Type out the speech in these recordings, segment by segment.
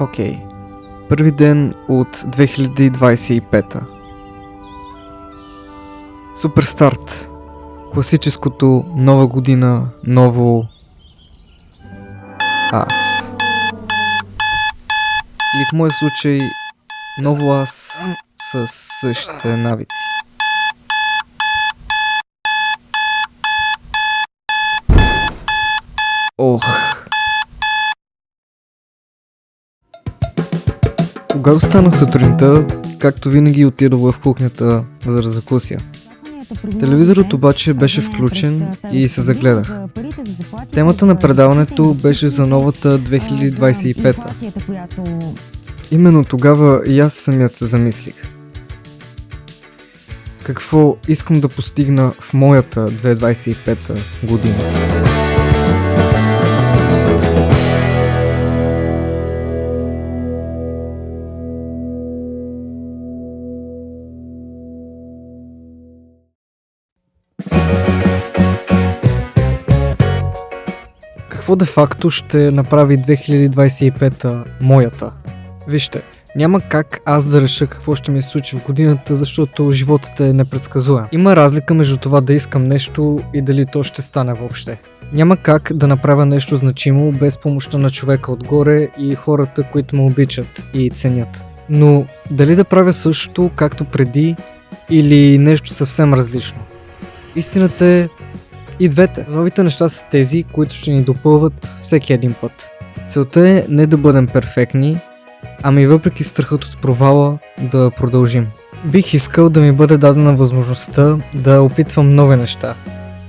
Окей. Първи ден от 2025-та. Супер старт. Класическото нова година, ново аз. Или в моя случай, ново аз с същите навици. Ох. Когато станах сутринта, както винаги отидох в кухнята за да закуся. Телевизорът обаче беше включен и се загледах. Темата на предаването беше за новата 2025-та. Именно тогава и аз самият се замислих. Какво искам да постигна в моята 2025-та година? Какво де-факто ще направи 2025-та моята? Вижте, няма как аз да реша какво ще ми се случи в годината, защото животът е непредсказуем. Има разлика между това да искам нещо и дали то ще стане въобще. Няма как да направя нещо значимо без помощта на човека отгоре и хората, които ме обичат и ценят. Но дали да правя същото както преди или нещо съвсем различно? Истината е и двете. Новите неща са тези, които ще ни допълват всеки един път. Целта е не да бъдем перфектни, ами въпреки страхът от провала да продължим. Бих искал да ми бъде дадена възможността да опитвам нови неща.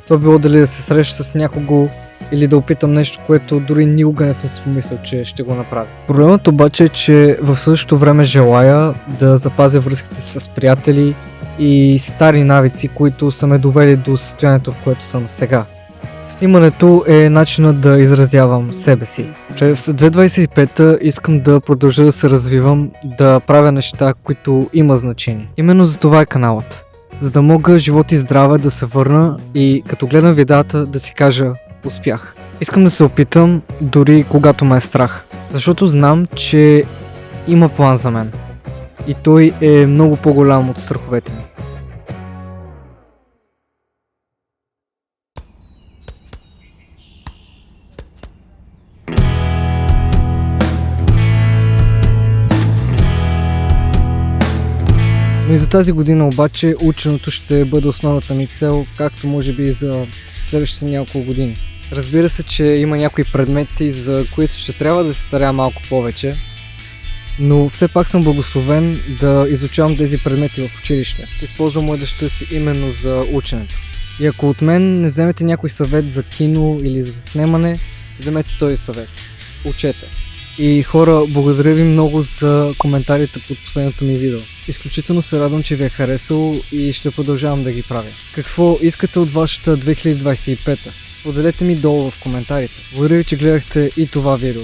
То било дали да се среща с някого или да опитам нещо, което дори никога не съм си помислил, че ще го направя. Проблемът обаче е, че в същото време желая да запазя връзките с приятели и стари навици, които са ме довели до състоянието, в което съм сега. Снимането е начинът да изразявам себе си. През 2025-та искам да продължа да се развивам, да правя неща, които има значение. Именно за това е каналът. За да мога живот и здраве да се върна и като гледам видеята да си кажа успях. Искам да се опитам дори когато ме е страх. Защото знам, че има план за мен. И той е много по-голям от страховете ми. Но и за тази година обаче ученето ще бъде основната ми цел, както може би и за следващите няколко години. Разбира се, че има някои предмети, за които ще трябва да се старая малко повече, но все пак съм благословен да изучавам тези предмети в училище. Ще използвам младежта си именно за ученето. И ако от мен не вземете някой съвет за кино или за снимане, вземете този съвет. Учете. И хора, благодаря ви много за коментарите под последното ми видео. Изключително се радвам, че ви е харесало и ще продължавам да ги правя. Какво искате от вашата 2025-та? Споделете ми долу в коментарите. Благодаря ви, че гледахте и това видео.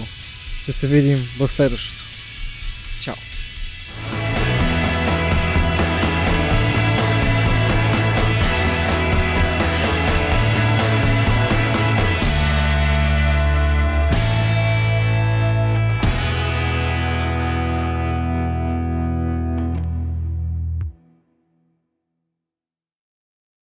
Ще се видим в следващото. Чао!